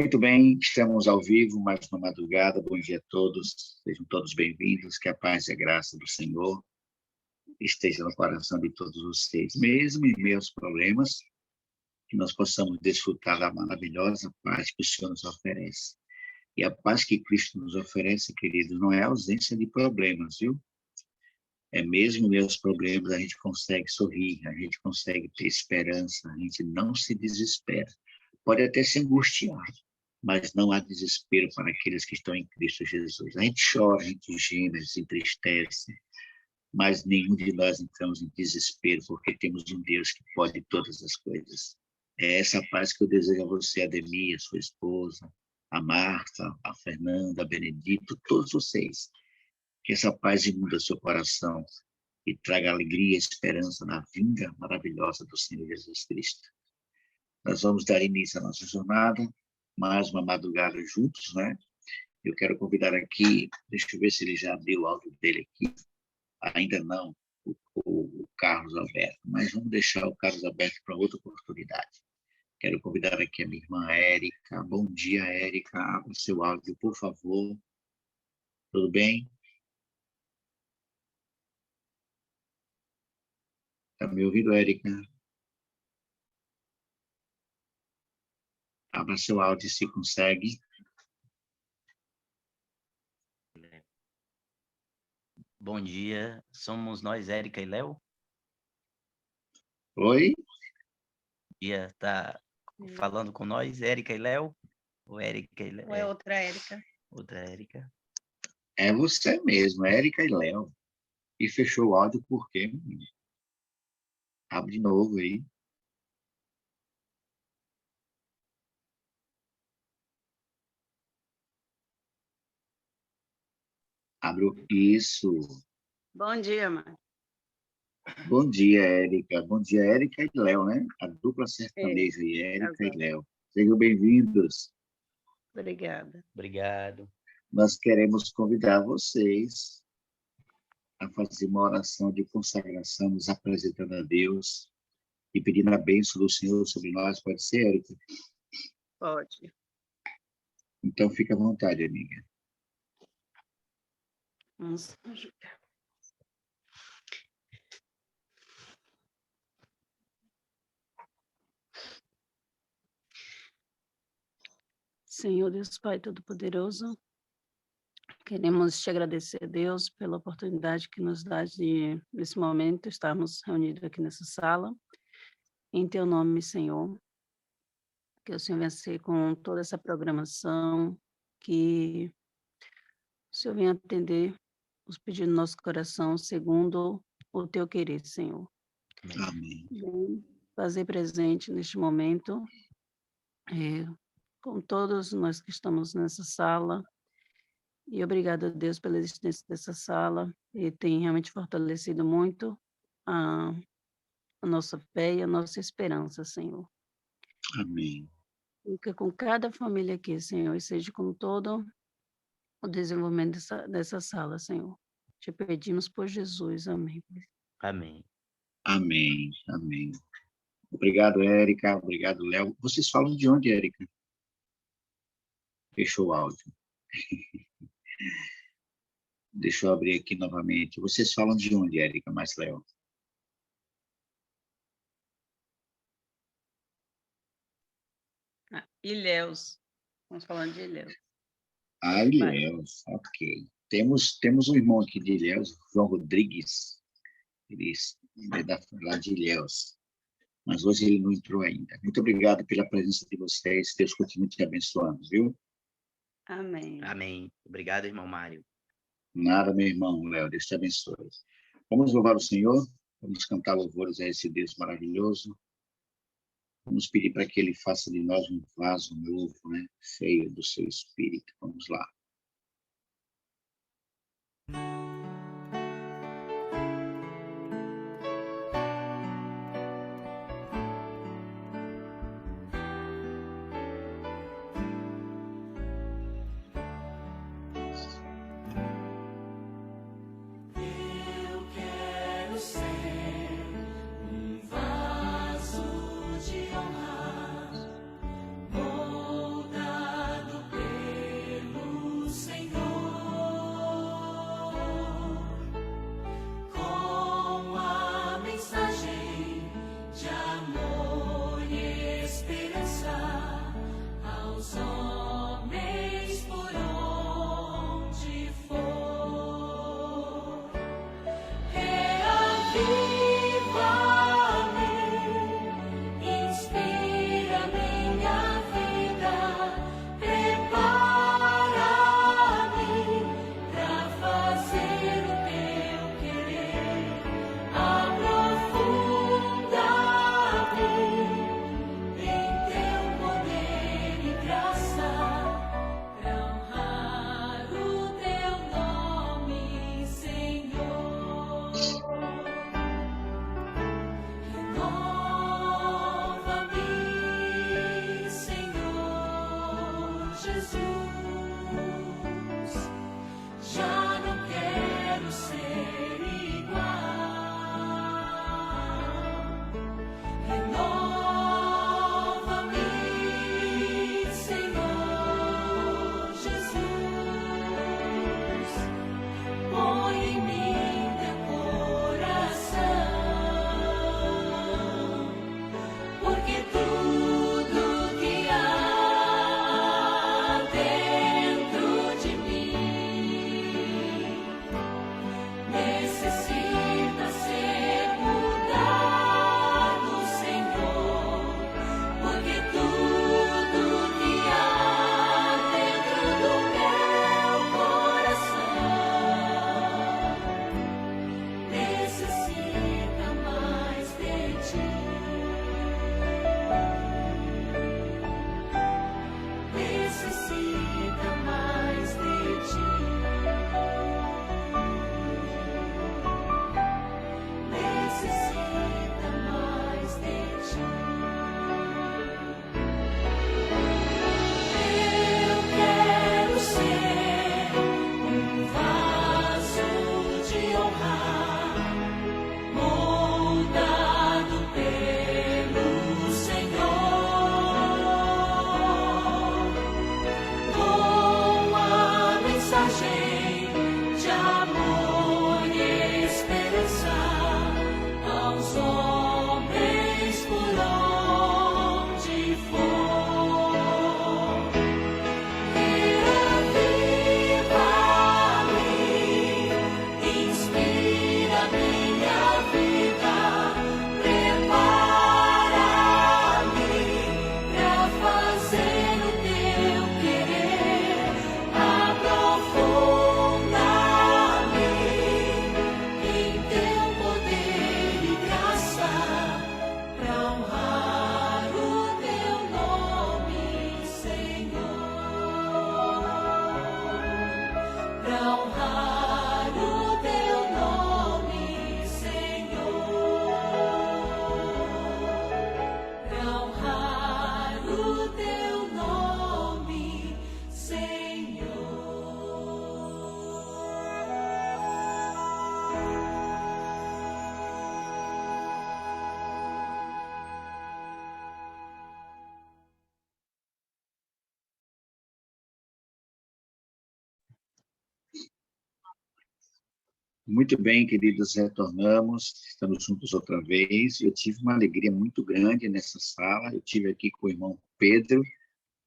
Muito bem, estamos ao vivo, mais uma madrugada. Bom dia a todos, sejam todos bem-vindos, que a paz e a graça do Senhor esteja no coração de todos vocês, mesmo em meio aos problemas, que nós possamos desfrutar da maravilhosa paz que o Senhor nos oferece. E a paz que Cristo nos oferece, queridos, não é a ausência de problemas, viu? É mesmo em meio aos problemas a gente consegue sorrir, a gente consegue ter esperança, a gente não se desespera. Pode até se angustiar, mas não há desespero para aqueles que estão em Cristo Jesus. A gente chora, a gente geme, se entristece, mas nenhum de nós entramos em desespero, porque temos um Deus que pode todas as coisas. É essa paz que eu desejo a você, Ademir, a sua esposa, a Marta, a Fernanda, a Benedito, todos vocês. Que essa paz inunda seu coração e traga alegria e esperança na vinda maravilhosa do Senhor Jesus Cristo. Nós vamos dar início à nossa jornada, mais uma madrugada juntos, né? Eu quero convidar aqui, deixa eu ver se ele já abriu o áudio dele aqui. Ainda não, o Carlos Alberto, mas vamos deixar o Carlos Alberto para outra oportunidade. Quero convidar aqui a minha irmã Érica. Bom dia, Érica. Abra o seu áudio, por favor. Tudo bem? Está me ouvindo, Érica? Abra seu áudio se consegue. Bom dia, somos nós, Érica e Léo. Oi? Bom dia, tá falando com nós, Érica e Léo? Ou Érica e Léo? Ou é outra Érica? Outra Érica. É você mesmo, Érica e Léo. E fechou o áudio por quê, menino? Abre de novo aí. Isso. Bom dia, mãe. Bom dia, Érica. Bom dia, Érica e Léo, né? A dupla sertaneja aí, Érica e Léo. Sejam bem-vindos. Obrigada. Obrigado. Nós queremos convidar vocês a fazer uma oração de consagração, nos apresentando a Deus e pedindo a bênção do Senhor sobre nós. Pode ser, Érica? Pode. Então, fica à vontade, amiga. Vamos ajudar. Senhor Deus Pai Todo-Poderoso, queremos te agradecer, Deus, pela oportunidade que nos dá de, nesse momento, estarmos reunidos aqui nessa sala. Em teu nome, Senhor, que o Senhor venha ser com toda essa programação, que o Senhor venha atender os pedidos do nosso coração, segundo o teu querer, Senhor. Amém. Vem fazer presente neste momento, com todos nós que estamos nessa sala, e obrigado a Deus pela existência dessa sala, e tem realmente fortalecido muito a nossa fé e a nossa esperança, Senhor. Amém. Fica com cada família aqui, Senhor, e seja com todo o desenvolvimento dessa sala, Senhor. Te pedimos por Jesus, amém. Amém. Amém. Amém. Obrigado, Érica. Obrigado, Léo. Vocês falam de onde, Érica? Fechou o áudio. Deixa eu abrir aqui novamente. Vocês falam de onde, Érica, mais Léo? Ilhéus. Estamos falando de Ilhéus. Ah, Ilhéus, ok. Temos um irmão aqui de Ilhéus, João Rodrigues. Ele é lá de Ilhéus. Mas hoje ele não entrou ainda. Muito obrigado pela presença de vocês. Deus continue te abençoando, viu? Amém. Amém. Obrigado, irmão Mário. Nada, meu irmão, Léo. Deus te abençoe. Vamos louvar o Senhor. Vamos cantar louvores a esse Deus maravilhoso. Vamos pedir para que Ele faça de nós um vaso novo, né? Cheio do seu Espírito. Vamos lá. Vaso de honra, moldado Muito bem, queridos, retornamos, estamos juntos outra vez. Eu tive uma alegria muito grande nessa sala. Eu tive aqui com o irmão Pedro,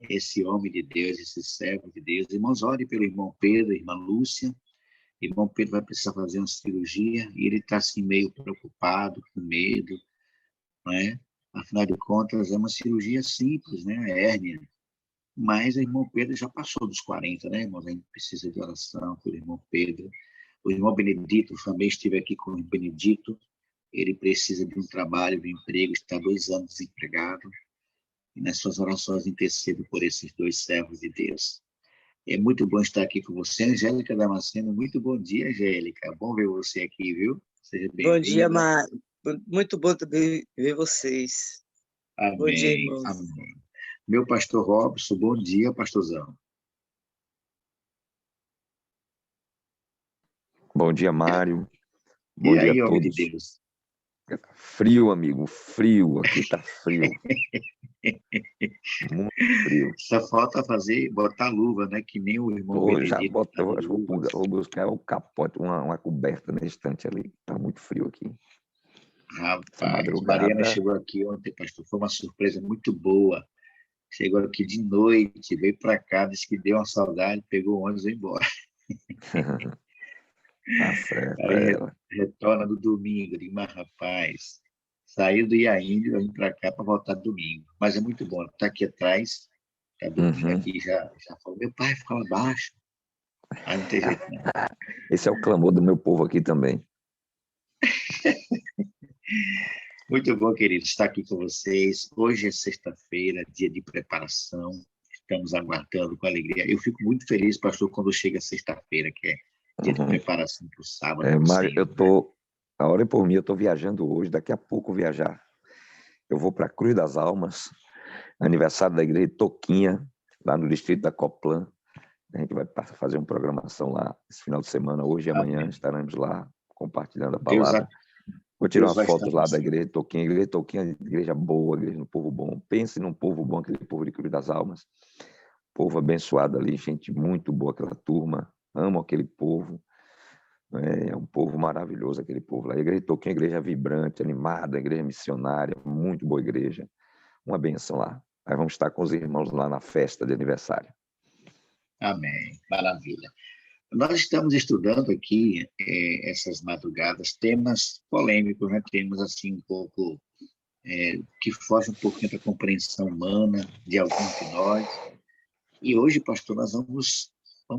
esse homem de Deus, esse servo de Deus. Irmãos, ore pelo irmão Pedro, irmã Lúcia. Irmão Pedro vai precisar fazer uma cirurgia e ele está assim meio preocupado, com medo, não é? Afinal de contas, é uma cirurgia simples, né? A hérnia. Mas o irmão Pedro já passou dos 40, né, irmãos? A gente precisa de oração pelo irmão Pedro. O irmão Benedito, também estive aqui com o Benedito. Ele precisa de um trabalho, de um emprego, está 2 anos desempregado. E nas suas orações intercedo por esses 2 servos de Deus. É muito bom estar aqui com você, Angélica Damasceno. Muito bom dia, Angélica. Bom ver você aqui, viu? Seja Bom dia, bem-vinda. Mário. Muito bom também ver vocês. Bom dia, Amém, irmãos. amém. Meu pastor Robson, bom dia, pastorzão. Bom dia, Mário. E Bom dia aí, a homem de todos. Deus? Frio, amigo, frio. Aqui tá frio. Muito frio. Só falta botar luva, né? Que nem o irmão Vou já Benedito botar, tá de acho que luva. vou buscar o capote, uma coberta na estante ali. Tá muito frio aqui. Essa Rapaz, Mariana madrugada. chegou aqui ontem, pastor. Foi uma surpresa muito boa. Chegou aqui de noite, veio para cá, disse que deu uma saudade, pegou o ônibus e foi embora. Tá certo, Aí ela. retorna no domingo. Digo, mas rapaz, saiu do Iaíndio, vim para cá para voltar domingo. Mas é muito bom, tá aqui atrás, tá dormindo Uhum. aqui, já falou, meu pai ficava abaixo. Aí não tem jeito não. Esse é o clamor do meu povo aqui também. Muito bom, queridos, estar aqui com vocês. Hoje é sexta-feira, dia de preparação. Estamos aguardando com alegria. Eu fico muito feliz, pastor, quando chega sexta-feira, que é dia de Uhum. preparação para o sábado do Mário, Senhor. a hora é por mim, eu tô viajando hoje, daqui a pouco eu vou viajar. Eu vou para Cruz das Almas, aniversário da igreja Toquinha, lá no distrito da Coplan. A gente vai fazer uma programação lá esse final de semana, hoje e amanhã. Amém. Estaremos lá compartilhando a Deus, palavra. Vou tirar Deus umas vai estar fotos lá da consigo. igreja Toquinha. Igreja Toquinha, igreja boa, igreja do povo bom. Pense num povo bom, aquele povo de Cruz das Almas. Povo abençoado ali, gente muito boa, aquela turma. Amo aquele povo. É um povo maravilhoso, aquele povo lá. A igreja Toquinha, igreja vibrante, animada, igreja missionária, muito boa igreja. Uma benção lá. Aí vamos estar com os irmãos lá na festa de aniversário. Amém. Maravilha. Nós estamos estudando aqui, essas madrugadas, temas polêmicos, né? Temas assim um pouco que fogem um pouquinho da compreensão humana de alguns de nós. E hoje, pastor, nós vamos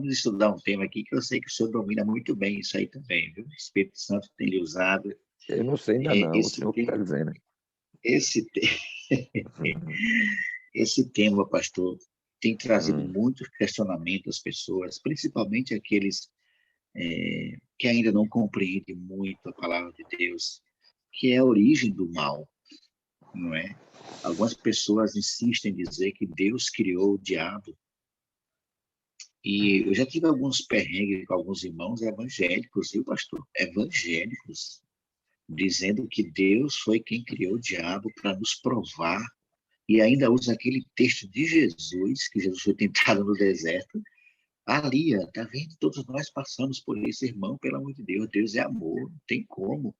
estudar um tema aqui que eu sei que o senhor domina muito bem isso aí também, viu? O Espírito Santo tem lhe usado. Eu não sei ainda não, o Esse, senhor que está dizendo. esse, esse tema, pastor, tem trazido muitos questionamentos às pessoas, principalmente aqueles que ainda não compreendem muito a palavra de Deus, que é a origem do mal, não é? Algumas pessoas insistem em dizer que Deus criou o diabo. E eu já tive alguns perrengues com alguns irmãos evangélicos, viu, pastor? Evangélicos, dizendo que Deus foi quem criou o diabo para nos provar, e ainda usa aquele texto de Jesus, que Jesus foi tentado no deserto. Ali, ó, tá vendo? Todos nós passamos por isso, irmão, pelo amor de Deus. Deus é amor, não tem como.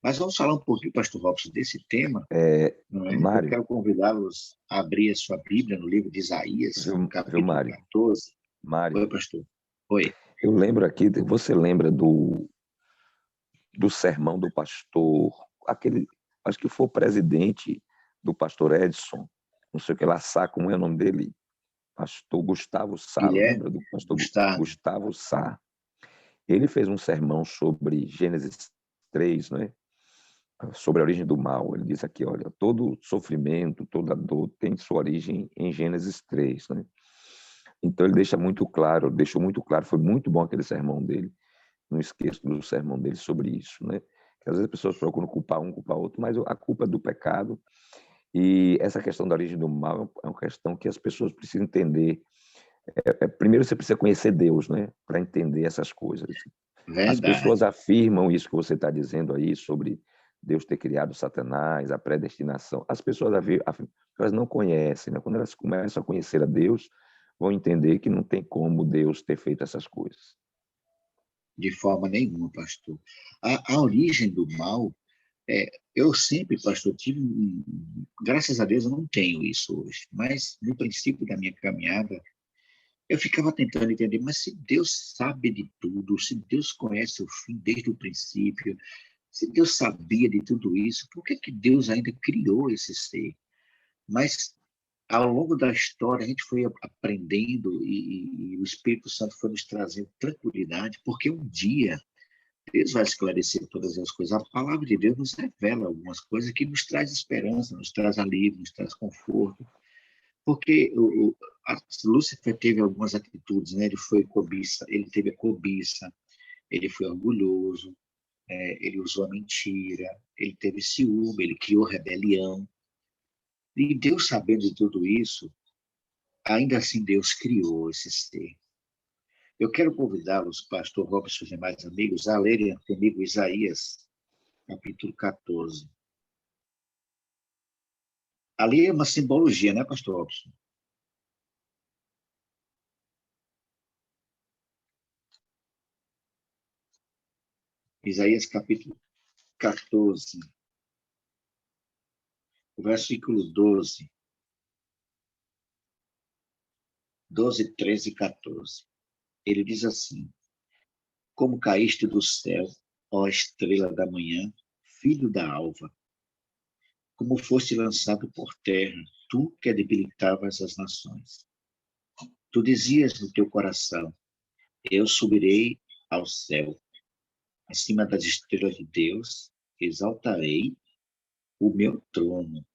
Mas vamos falar um pouquinho, pastor Robson, desse tema, não é? Eu Mário, quero convidá-los a abrir a sua Bíblia no livro de Isaías, viu, capítulo Mário? 14. Mário, Oi, pastor. Oi. eu lembro aqui, você lembra do sermão do pastor, aquele, acho que foi o presidente do pastor Edson, não sei o que lá, Sá, como é o nome dele? Pastor Gustavo Sá, Guilherme, lembra do pastor Gustavo. Gustavo Sá? Ele fez um sermão sobre Gênesis 3, né? Sobre a origem do mal. Ele diz aqui, olha, todo sofrimento, toda dor tem sua origem em Gênesis 3, né? Então ele deixou muito claro, foi muito bom aquele sermão dele. Não esqueço do sermão dele sobre isso, né? Que às vezes as pessoas procuram culpar um, culpar outro, mas a culpa é do pecado. E essa questão da origem do mal é uma questão que as pessoas precisam entender. Primeiro você precisa conhecer Deus, né? Para entender essas coisas. Verdade. As pessoas afirmam isso que você está dizendo aí sobre Deus ter criado Satanás, a predestinação. As pessoas elas não conhecem, né? Quando elas começam a conhecer a Deus, vão entender que não tem como Deus ter feito essas coisas. de forma nenhuma, pastor. A origem do mal, eu sempre, pastor, graças a Deus eu não tenho isso hoje, mas no princípio da minha caminhada, eu ficava tentando entender, mas se Deus sabe de tudo, se Deus conhece o fim desde o princípio, se Deus sabia de tudo isso, por que Deus ainda criou esse ser? Mas ao longo da história, a gente foi aprendendo e o Espírito Santo foi nos trazendo tranquilidade, porque um dia Deus vai esclarecer todas as coisas. A palavra de Deus nos revela algumas coisas que nos traz esperança, nos traz alívio, nos traz conforto. Porque Lúcifer teve algumas atitudes, né? Ele teve a cobiça, ele foi orgulhoso, ele usou a mentira, ele teve ciúme, ele criou rebelião. E Deus, sabendo de tudo isso, ainda assim Deus criou esse ser. Eu quero convidá-los, pastor Robson e demais amigos, a lerem comigo Isaías, capítulo 14. Ali é uma simbologia, né, pastor Robson? Isaías, capítulo 14, versículo 12, 13 e 14. Ele diz assim: Como caíste do céu, ó estrela da manhã, filho da alva, como foste lançado por terra, tu que debilitavas as nações. Tu dizias no teu coração: eu subirei ao céu, acima das estrelas de Deus, exaltarei o meu trono,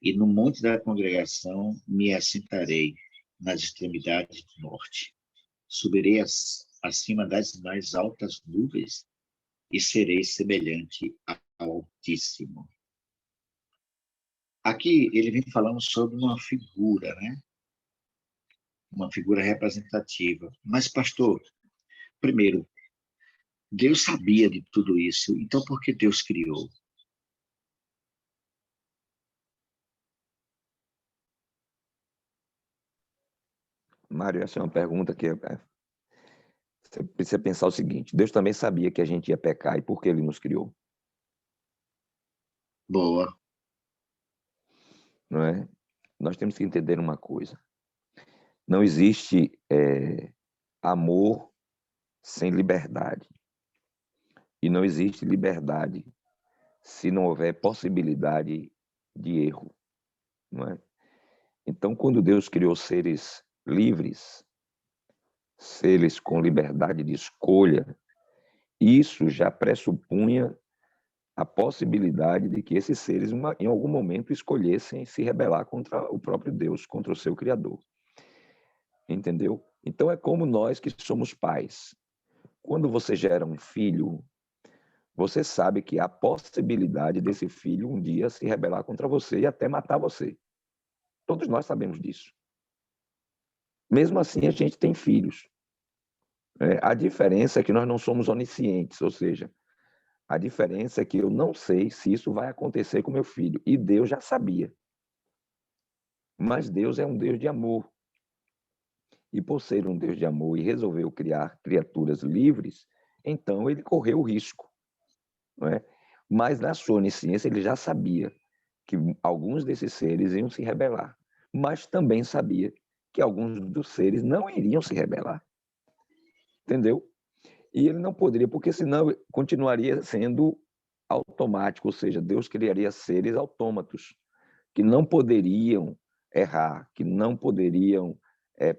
e no monte da congregação me assentarei, nas extremidades do norte. Subirei acima das mais altas nuvens e serei semelhante ao Altíssimo. Aqui ele vem falando sobre uma figura, né? Uma figura representativa. Mas, pastor, primeiro, Deus sabia de tudo isso, então por que Deus criou? Mário, essa é uma pergunta que você precisa pensar o seguinte: Deus também sabia que a gente ia pecar, e por que ele nos criou? Boa. Não é? Nós temos que entender uma coisa: não existe amor sem liberdade, e não existe liberdade se não houver possibilidade de erro, não é? Então, quando Deus criou seres livres, seres com liberdade de escolha, isso já pressupunha a possibilidade de que esses seres, em algum momento, escolhessem se rebelar contra o próprio Deus, contra o seu Criador. Entendeu? Então, é como nós que somos pais. Quando você gera um filho, você sabe que há possibilidade desse filho um dia se rebelar contra você e até matar você. Todos nós sabemos disso. Mesmo assim, a gente tem filhos. A diferença é que nós não somos oniscientes, ou seja, a diferença é que eu não sei se isso vai acontecer com meu filho. E Deus já sabia. Mas Deus é um Deus de amor. E por ser um Deus de amor e resolveu criar criaturas livres, então ele correu o risco. Não é? Mas na sua onisciência ele já sabia que alguns desses seres iam se rebelar. Mas também sabia que alguns dos seres não iriam se rebelar. Entendeu? E ele não poderia, porque senão continuaria sendo automático, ou seja, Deus criaria seres autômatos, que não poderiam errar, que não poderiam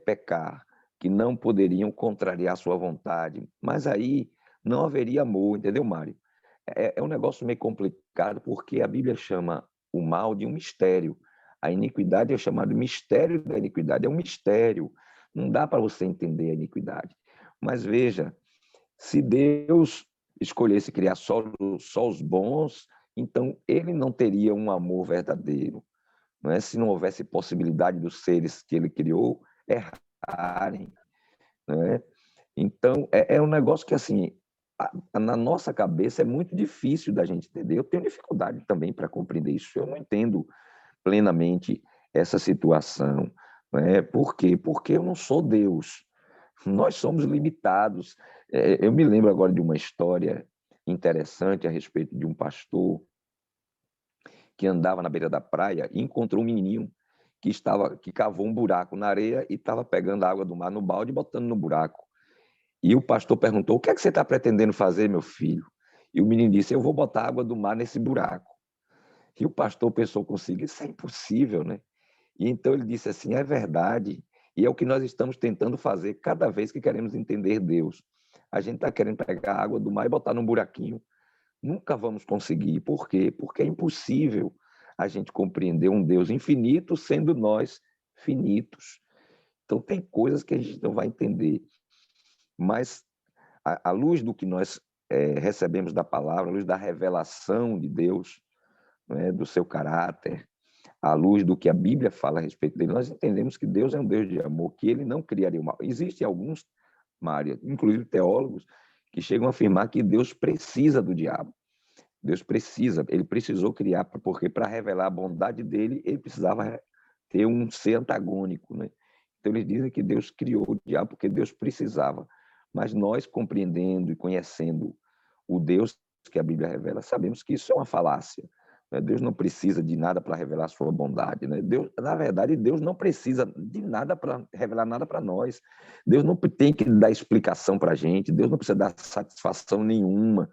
pecar, que não poderiam contrariar sua vontade. Mas aí não haveria amor, entendeu, Mário? É um negócio meio complicado, porque a Bíblia chama o mal de um mistério. A iniquidade é chamada mistério da iniquidade, é um mistério. Não dá para você entender a iniquidade. Mas veja, se Deus escolhesse criar só os bons, então ele não teria um amor verdadeiro. Não é? Se não houvesse possibilidade dos seres que ele criou errarem. Não é? Então, é um negócio que, assim, na nossa cabeça é muito difícil da gente entender. Eu tenho dificuldade também para compreender isso. Eu não entendo plenamente essa situação. Não é? Por quê? Porque eu não sou Deus. Nós somos limitados. Eu me lembro agora de uma história interessante a respeito de um pastor que andava na beira da praia e encontrou um menininho que cavou um buraco na areia e estava pegando a água do mar no balde e botando no buraco. E o pastor perguntou: o que é que você está pretendendo fazer, meu filho? E o menino disse: eu vou botar água do mar nesse buraco. E o pastor pensou consigo: isso é impossível, né? E então ele disse assim: é verdade. E é o que nós estamos tentando fazer cada vez que queremos entender Deus. A gente está querendo pegar a água do mar e botar num buraquinho. Nunca vamos conseguir. Por quê? Porque é impossível a gente compreender um Deus infinito sendo nós finitos. Então, tem coisas que a gente não vai entender. Mas, à luz do que nós recebemos da palavra, à luz da revelação de Deus, né, do seu caráter, à luz do que a Bíblia fala a respeito dele, nós entendemos que Deus é um Deus de amor, que ele não criaria o mal. Existem alguns, Mária, inclusive teólogos, que chegam a afirmar que Deus precisa do diabo. Deus precisa, ele precisou criar, porque para revelar a bondade dele, ele precisava ter um ser antagônico, né? Então eles dizem que Deus criou o diabo porque Deus precisava. Mas nós, compreendendo e conhecendo o Deus que a Bíblia revela, sabemos que isso é uma falácia. Deus não precisa de nada para revelar a sua bondade, né? Deus, na verdade, Deus não precisa de nada para revelar nada para nós. Deus não tem que dar explicação para a gente, Deus não precisa dar satisfação nenhuma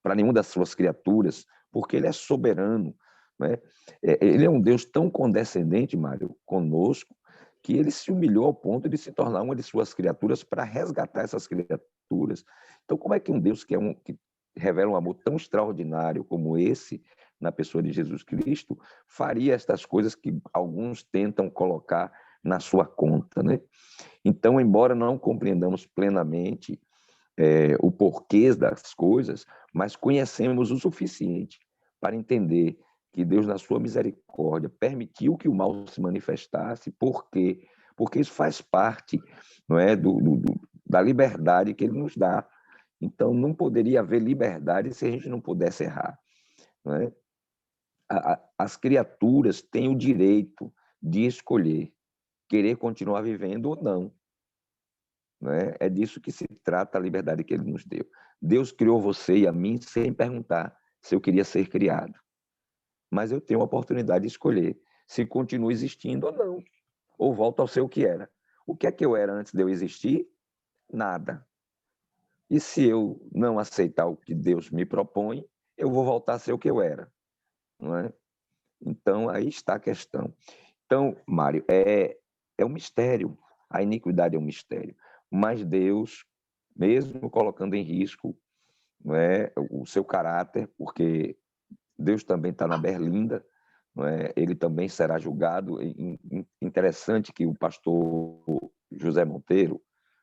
para nenhuma das suas criaturas, porque ele é soberano, né? Ele é um Deus tão condescendente, Mário, conosco, que ele se humilhou ao ponto de se tornar uma de suas criaturas para resgatar essas criaturas. Então, como é que um Deus que revela um amor tão extraordinário como esse, na pessoa de Jesus Cristo, faria estas coisas que alguns tentam colocar na sua conta, né? Então, embora não compreendamos plenamente o porquê das coisas, mas conhecemos o suficiente para entender que Deus, na sua misericórdia, permitiu que o mal se manifestasse, porque isso faz parte, não é, da liberdade que ele nos dá. Então, não poderia haver liberdade se a gente não pudesse errar, não é? As criaturas têm o direito de escolher querer continuar vivendo ou não. Né? É disso que se trata a liberdade que ele nos deu. Deus criou você e a mim sem perguntar se eu queria ser criado. Mas eu tenho a oportunidade de escolher se continuo existindo ou não, ou volto ao ser o que era. O que é que eu era antes de eu existir? Nada. E se eu não aceitar o que Deus me propõe, eu vou voltar a ser o que eu era. Não é? Então, aí está a questão. Então, Mário, é um mistério. A iniquidade é um mistério. Mas Deus, mesmo colocando em risco, não é, o seu caráter, porque Deus também está na berlinda, não é? Ele também será julgado. Interessante que o pastor José Monteiro,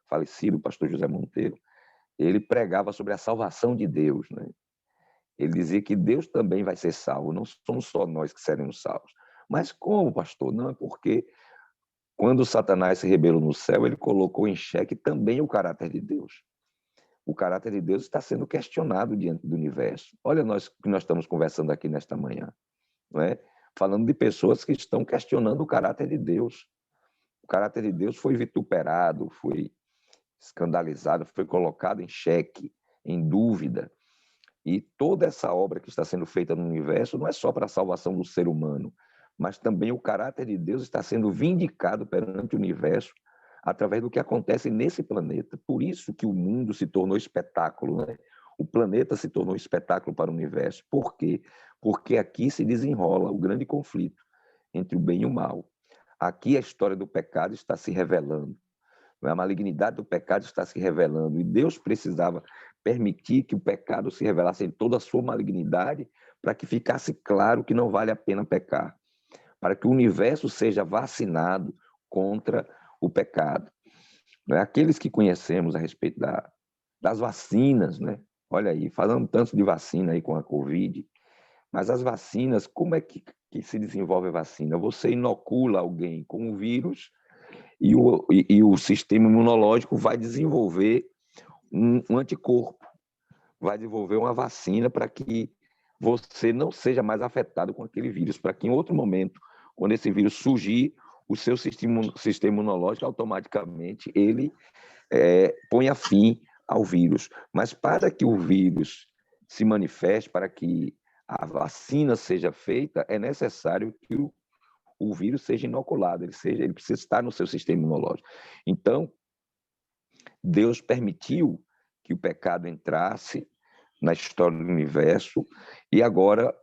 falecido pastor José Monteiro, ele pregava sobre a salvação de Deus, né? Ele dizia que Deus também vai ser salvo, não somos só nós que seremos salvos. Mas como, pastor? Não é porque quando Satanás se rebelou no céu, ele colocou em xeque também o caráter de Deus. O caráter de Deus está sendo questionado diante do universo. Olha nós que nós estamos conversando aqui nesta manhã, não é? Falando de pessoas que estão questionando o caráter de Deus. O caráter de Deus foi vituperado, foi escandalizado, foi colocado em xeque, em dúvida. E toda essa obra que está sendo feita no universo não é só para a salvação do ser humano, mas também o caráter de Deus está sendo vindicado perante o universo através do que acontece nesse planeta. Por isso que o mundo se tornou espetáculo, né? O planeta se tornou espetáculo para o universo. Por quê? Porque aqui se desenrola o grande conflito entre o bem e o mal. Aqui a história do pecado está se revelando. A malignidade do pecado está se revelando. E Deus precisava permitir que o pecado se revelasse em toda a sua malignidade para que ficasse claro que não vale a pena pecar. Para que o universo seja vacinado contra o pecado. Aqueles que conhecemos a respeito das vacinas, né? Olha aí, falando tanto de vacina aí com a Covid, mas as vacinas, como é que se desenvolve a vacina? Você inocula alguém com o vírus e o sistema imunológico vai desenvolver um anticorpo, vai desenvolver uma vacina para que você não seja mais afetado com aquele vírus, para que em outro momento, quando esse vírus surgir, o seu sistema imunológico automaticamente ele põe a fim ao vírus. Mas para que o vírus se manifeste, para que a vacina seja feita, é necessário que o vírus seja inoculado, ele precisa estar no seu sistema imunológico. Então, Deus permitiu que o pecado entrasse na história do universo e agora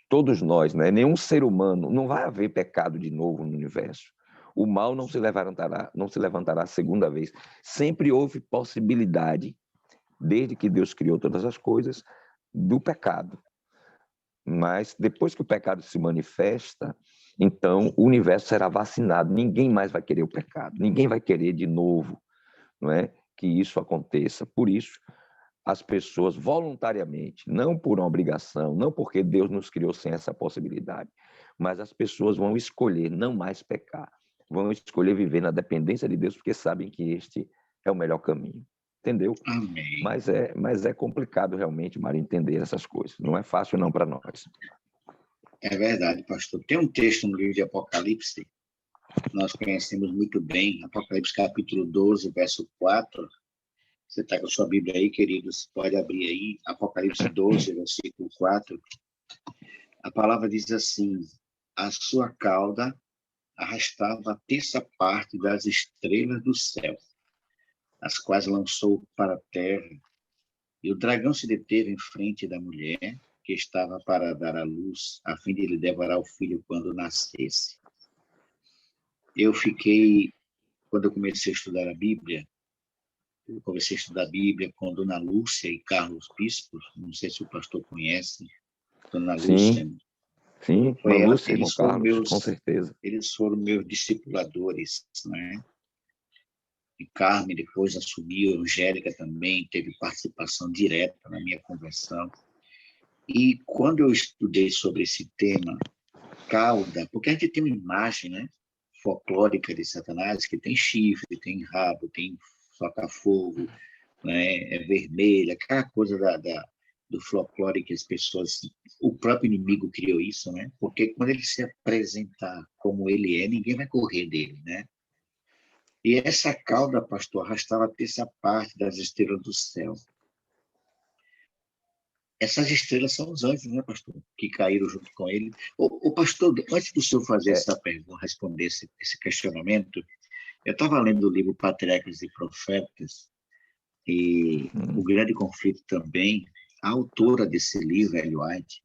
todos nós, né? Nenhum ser humano, não vai haver pecado de novo no universo. O mal não se levantará a segunda vez. Sempre houve possibilidade, desde que Deus criou todas as coisas, do pecado. Mas depois que o pecado se manifesta, então o universo será vacinado. Ninguém mais vai querer o pecado. Ninguém vai querer de novo, não é, que isso aconteça. Por isso, as pessoas voluntariamente, não por uma obrigação, não porque Deus nos criou sem essa possibilidade, mas as pessoas vão escolher não mais pecar, vão escolher viver na dependência de Deus, porque sabem que este é o melhor caminho. Entendeu? Amém. Mas é complicado realmente, Mário, entender essas coisas. Não é fácil não para nós. É verdade, pastor. Tem um texto no livro de Apocalipse, nós conhecemos muito bem, Apocalipse capítulo 12, verso 4. Você está com a sua Bíblia aí, queridos? Pode abrir aí, Apocalipse 12, versículo 4. A palavra diz assim: a sua cauda arrastava a terça parte das estrelas do céu, as quais lançou para a terra. E o dragão se deteve em frente da mulher, que estava para dar à luz, a fim de lhe devorar o filho quando nascesse. Quando eu comecei a estudar a Bíblia, com Dona Lúcia e Carlos Bispos, não sei se o pastor conhece, Dona Lúcia. Sim, Foi ela, Lúcia e irmão Carlos, com certeza. Eles foram meus discipuladores, né? E Carmen depois assumiu, Angélica também teve participação direta na minha conversão. E quando eu estudei sobre esse tema, cauda, porque a gente tem uma imagem, né, folclórica de Satanás, que tem chifre, tem rabo, tem soca-fogo, né, é vermelha, aquela coisa do folclore que as pessoas... O próprio inimigo criou isso, né? Porque quando ele se apresentar como ele é, ninguém vai correr dele, né? E essa cauda, pastor, arrastava a terça parte das estrelas do céu. Essas estrelas são os anjos, né, pastor? Que caíram junto com ele. O pastor, antes do senhor fazer essa pergunta, responder esse questionamento, eu estava lendo o livro Patriarcas e Profetas, e o grande conflito também. A autora desse livro, Ellen White,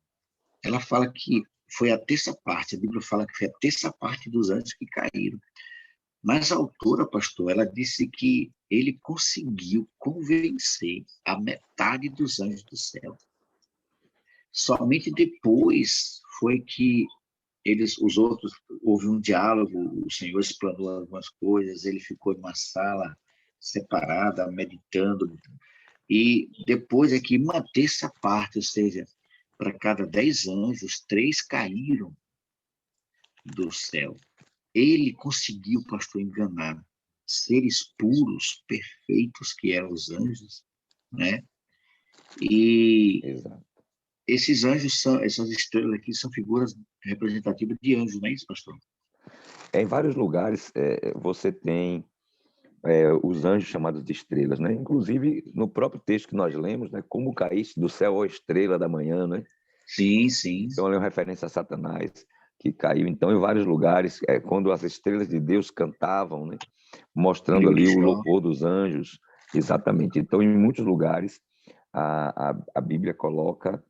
ela fala que foi a terça parte, a Bíblia fala que foi a terça parte dos anjos que caíram. Mas a autora, pastor, ela disse que ele conseguiu convencer a metade dos anjos do céu. Somente depois foi que os outros, houve um diálogo, o Senhor explanou algumas coisas, ele ficou em uma sala separada, meditando, e depois é que uma terça parte, ou seja, para cada 10 anjos, 3 caíram do céu. Ele conseguiu, pastor, enganar seres puros, perfeitos, que eram os anjos, né? E Exato. esses anjos, essas estrelas aqui, são figuras representativas de anjos, não é isso, pastor? Em vários lugares você tem os anjos chamados de estrelas, né? Inclusive, no próprio texto que nós lemos, né? Como caíste do céu, ó estrela da manhã, né? Sim, sim. Então, é uma referência a Satanás, que caiu, então, em vários lugares, quando as estrelas de Deus cantavam, né? Mostrando ali o louvor dos anjos, exatamente. Então, em muitos lugares, a Bíblia coloca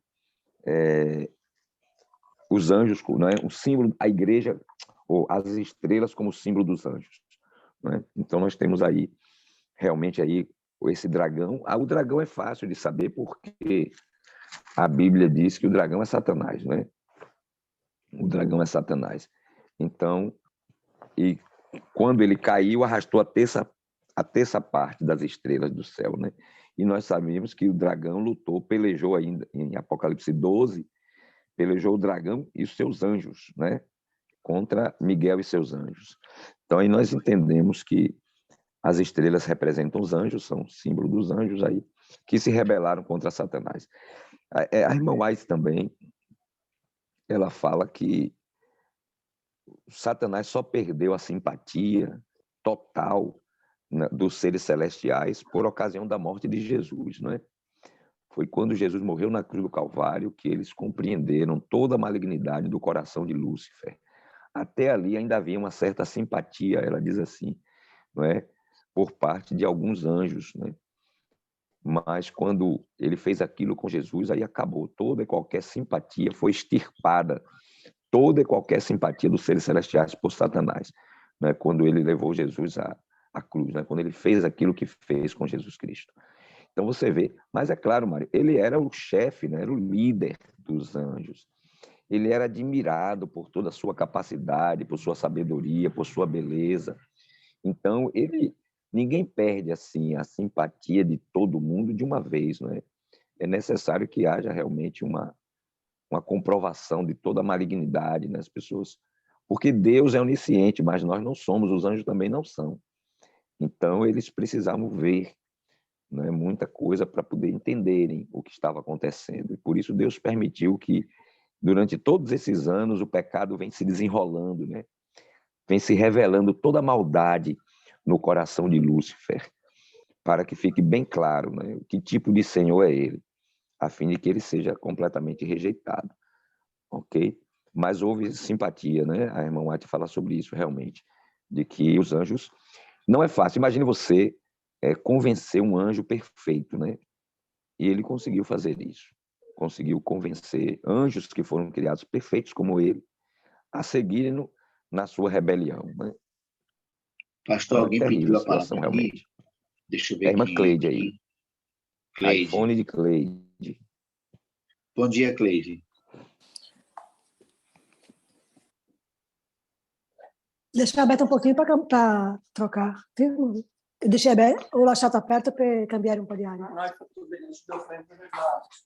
os anjos, né? O símbolo, a igreja, ou as estrelas como símbolo dos anjos, né? Então, nós temos aí, realmente, aí, esse dragão. O dragão é fácil de saber porque a Bíblia diz que o dragão é Satanás, né? O dragão é Satanás. Então, e quando ele caiu, arrastou a terça parte das estrelas do céu, né? E nós sabemos que o dragão lutou, pelejou ainda em Apocalipse 12, pelejou o dragão e os seus anjos, né? Contra Miguel e seus anjos. Então, aí nós entendemos que as estrelas representam os anjos, são símbolo dos anjos aí, que se rebelaram contra Satanás. A irmã White também, ela fala que Satanás só perdeu a simpatia total, né, dos seres celestiais por ocasião da morte de Jesus, não é? Foi quando Jesus morreu na cruz do Calvário que eles compreenderam toda a malignidade do coração de Lúcifer. Até ali ainda havia uma certa simpatia, ela diz assim, não é? Por parte de alguns anjos, né? Mas quando ele fez aquilo com Jesus, aí acabou. Toda e qualquer simpatia foi extirpada, toda e qualquer simpatia dos seres celestiais por Satanás, né? Quando ele levou Jesus à cruz, né? Quando ele fez aquilo que fez com Jesus Cristo. Então você vê, mas é claro, Mário, ele era o chefe, né? Era o líder dos anjos. Ele era admirado por toda a sua capacidade, por sua sabedoria, por sua beleza. Então, ninguém perde assim a simpatia de todo mundo de uma vez, não é? É necessário que haja realmente uma comprovação de toda a malignidade nas pessoas, porque Deus é onisciente, mas nós não somos, os anjos também não são. Então, eles precisavam ver, né, muita coisa para poder entenderem o que estava acontecendo. E por isso Deus permitiu que, durante todos esses anos, o pecado vem se desenrolando, né? Vem se revelando toda a maldade no coração de Lúcifer, para que fique bem claro, né, que tipo de Senhor é ele, a fim de que ele seja completamente rejeitado, ok? Mas houve simpatia, né? A irmã White fala sobre isso realmente, de que os anjos... Não é fácil, imagine você convencer um anjo perfeito, né? E ele conseguiu fazer isso, conseguiu convencer anjos que foram criados perfeitos como ele a seguirem na sua rebelião, né? Pastor, Então, alguém terrível pediu a a palavra situação, aqui. realmente. Deixa eu É a ver irmã quem. Cleide aí. Cleide. iPhone de Cleide. Bom dia, Cleide. Deixar aberto um pouquinho para trocar, viu? Deixei aberto, o lasciato aperto per cambiare un po' di aria. No, hai fatto bene, ci devo prendere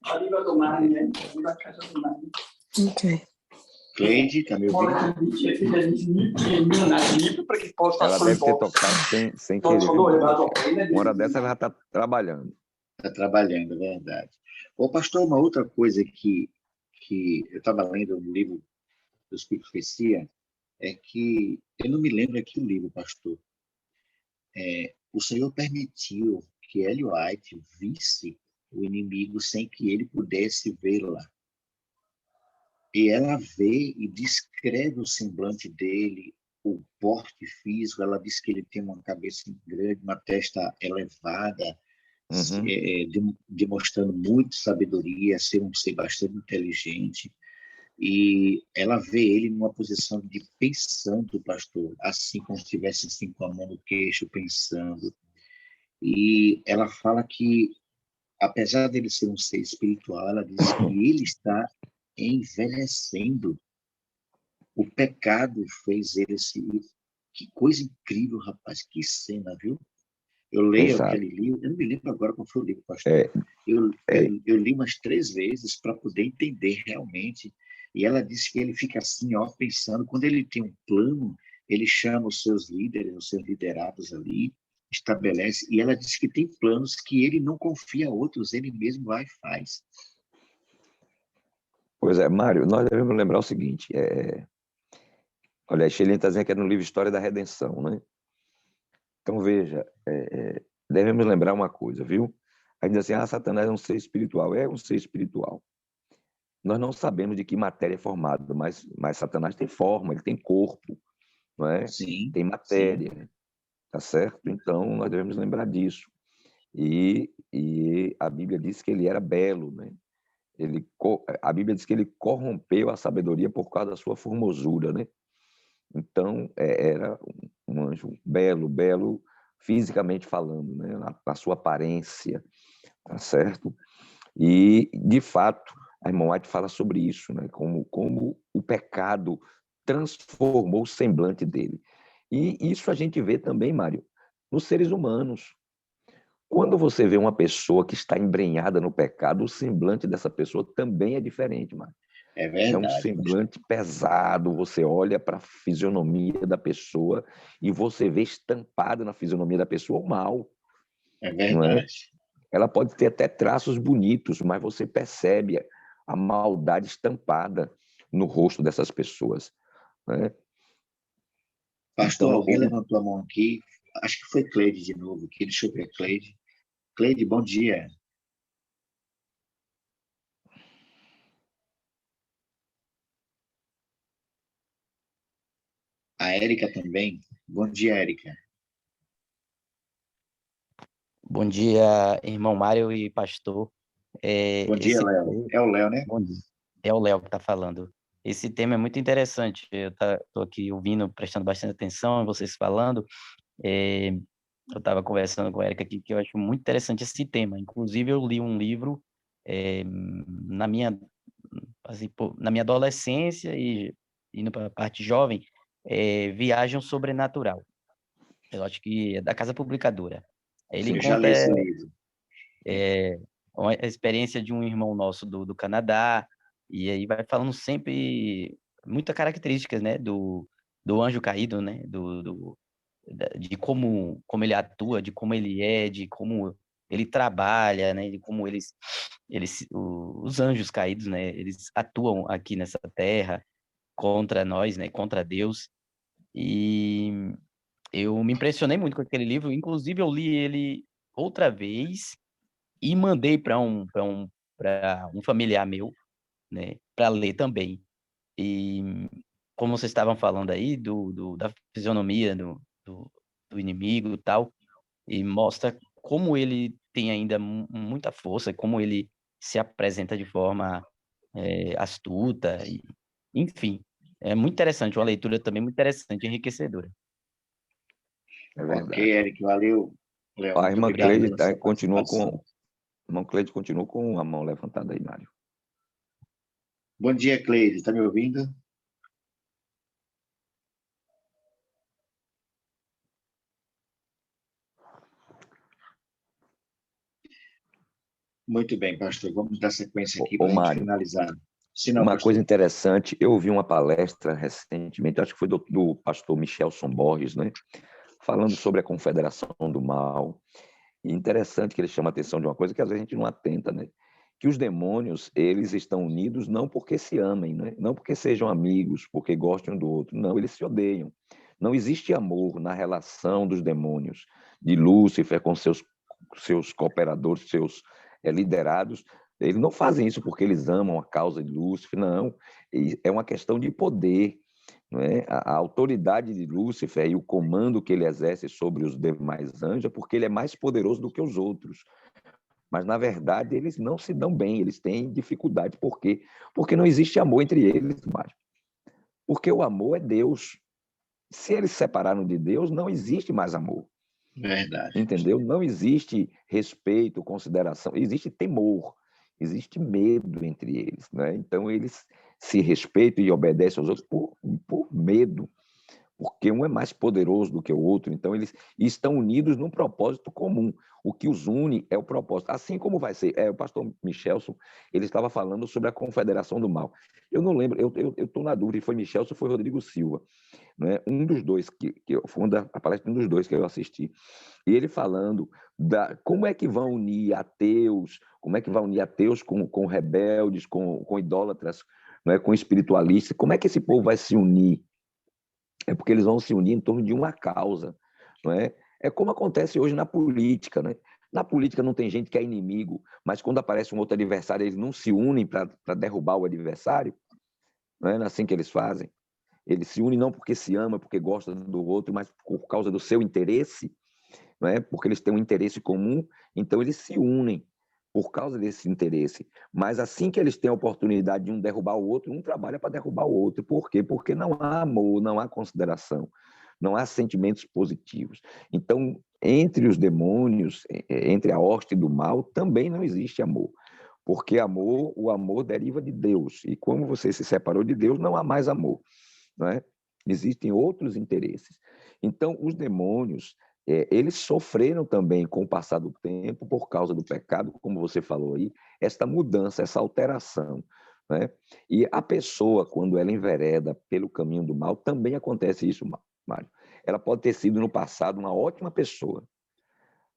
arriva domani, arriva a casa domani. Ok. Cleide, tá me ouvindo? Dice figlia di Snip e non arriva perché posta Ela sul deve ter box. tocado sem Non querer, so viu, dove Mário? vado a prendere. Uma hora dessa ela já está trabalhando. Está trabalhando, é verdade. Ô, pastor, uma outra coisa que eu estava lendo no livro do Espírito Profecia é que, eu não me lembro aqui o livro, pastor, o Senhor permitiu que Ellen White visse o inimigo sem que ele pudesse vê-la. E ela vê e descreve o semblante dele, o porte físico. Ela diz que ele tem uma cabeça grande, uma testa elevada, demonstrando muita sabedoria, ser um ser bastante inteligente. E ela vê ele numa posição de pensando, pastor, assim como se estivesse assim, com a mão no queixo, pensando. E ela fala que, apesar dele ser um ser espiritual, ela diz que ele está envelhecendo. O pecado fez ele se... Que coisa incrível, rapaz, que cena, viu? Eu leio Exato. aquele livro, eu não me lembro agora qual foi o livro, pastor. Eu li umas 3 vezes para poder entender realmente. E ela disse que ele fica assim, ó, pensando. Quando ele tem um plano, ele chama os seus líderes, os seus liderados ali, estabelece. E ela disse que tem planos que ele não confia a outros, ele mesmo vai e faz. Pois é, Mário, nós devemos lembrar o seguinte, olha, a Shelly está dizendo que é no livro História da Redenção, né? Então, veja, devemos lembrar uma coisa, viu? A gente diz assim, Satanás é um ser espiritual. É um ser espiritual. Nós não sabemos de que matéria é formado, mas Satanás tem forma, ele tem corpo, não é? Sim. Tem matéria, sim. Tá certo? Então, nós devemos lembrar disso. E a Bíblia diz que ele era belo, né? A Bíblia diz que ele corrompeu a sabedoria por causa da sua formosura, né? Então, era um anjo belo, fisicamente falando, né? Na sua aparência, tá certo? E, de fato, a irmã White fala sobre isso, né? Como o pecado transformou o semblante dele. E isso a gente vê também, Mário, nos seres humanos. Quando você vê uma pessoa que está embrenhada no pecado, o semblante dessa pessoa também é diferente, Mário. É verdade. É um semblante pesado, você olha para a fisionomia da pessoa e você vê estampado na fisionomia da pessoa o mal. É verdade. Não é? Ela pode ter até traços bonitos, mas você percebe a maldade estampada no rosto dessas pessoas. Né? Pastor, Então, alguém levantou a mão aqui. Acho que foi Cleide de novo aqui. Deixa eu ver, Cleide. Cleide, bom dia. A Érica também. Bom dia, Érica. Bom dia, irmão Mário e pastor. Bom dia, Léo. É o Léo, né? Bom dia. É o Léo que está falando. Esse tema é muito interessante. Eu estou aqui ouvindo, prestando bastante atenção, vocês falando. Eu estava conversando com a Erika aqui, que eu acho muito interessante esse tema. Inclusive, eu li um livro na minha, assim, na minha adolescência e indo para a parte jovem, Viagem ao Sobrenatural. Eu acho que é da Casa Publicadora. Ele Sim, eu já conta li esse livro. uma experiência de um irmão nosso do Canadá, e aí vai falando sempre muitas características, né, do anjo caído, né, de como ele atua, de como ele é, de como ele trabalha, né, de como os anjos caídos, né, eles atuam aqui nessa terra contra nós, né, contra Deus. E eu me impressionei muito com aquele livro, inclusive eu li ele outra vez e mandei para um familiar meu, né, para ler também. E como vocês estavam falando aí da fisionomia do inimigo e tal, e mostra como ele tem ainda muita força, como ele se apresenta de forma astuta, enfim. É muito interessante, uma leitura também muito interessante, enriquecedora. é Ok, verdade. Eric, valeu. Léo, A muito irmã obrigado Cleide pela sua continua participação. com a mão levantada aí, Mário. Bom dia, Cleide. Está me ouvindo? Muito bem, pastor. Vamos dar sequência aqui Ô, para a gente Mário, finalizar. Se não, uma coisa pastor. interessante, eu ouvi uma palestra recentemente, acho que foi do pastor Michelson Borges, né? Falando sobre a confederação do mal. E interessante que ele chama a atenção de uma coisa que às vezes a gente não atenta, né? Que os demônios, eles estão unidos não porque se amem, né? Não porque sejam amigos, porque gostem um do outro. Não, eles se odeiam. Não existe amor na relação dos demônios, de Lúcifer com seus cooperadores, seus liderados. Eles não fazem isso porque eles amam a causa de Lúcifer, não. É uma questão de poder. Não é? A autoridade de Lúcifer e o comando que ele exerce sobre os demais anjos é porque ele é mais poderoso do que os outros. Mas, na verdade, eles não se dão bem, eles têm dificuldade. Por quê? Porque não existe amor entre eles, Mário. Porque o amor é Deus. Se eles se separaram de Deus, não existe mais amor. Verdade. Entendeu? Não existe respeito, consideração, existe temor, existe medo entre eles. Né? Então, eles se respeitam e obedecem aos outros por medo, porque um é mais poderoso do que o outro, então eles estão unidos num propósito comum. O que os une é o propósito. Assim como vai ser, o pastor Michelson, ele estava falando sobre a confederação do mal. Eu não lembro, eu estou na dúvida, foi Michelson ou foi Rodrigo Silva, né? Um dos dois, que foi a palestra de um dos dois que eu assisti, e ele falando como é que vão unir ateus, como é que vai unir ateus com rebeldes, com idólatras, né? Com espiritualistas, como é que esse povo vai se unir? É porque eles vão se unir em torno de uma causa, não é? É como acontece hoje na política, né? Na política não tem gente que é inimigo, mas quando aparece um outro adversário, eles não se unem para derrubar o adversário, não é assim que eles fazem. Eles se unem não porque se ama, porque gosta do outro, mas por causa do seu interesse, não é? Porque eles têm um interesse comum, então eles se unem por causa desse interesse. Mas assim que eles têm a oportunidade de um derrubar o outro, um trabalha para derrubar o outro. Por quê? Porque não há amor, não há consideração, não há sentimentos positivos. Então, entre os demônios, entre a hoste do mal, também não existe amor. Porque o amor deriva de Deus. E como você se separou de Deus, não há mais amor. Não é? Existem outros interesses. Então, os demônios, eles sofreram também com o passar do tempo, por causa do pecado, como você falou aí, essa mudança, essa alteração. Né? E a pessoa, quando ela envereda pelo caminho do mal, também acontece isso, Mário. Ela pode ter sido no passado uma ótima pessoa,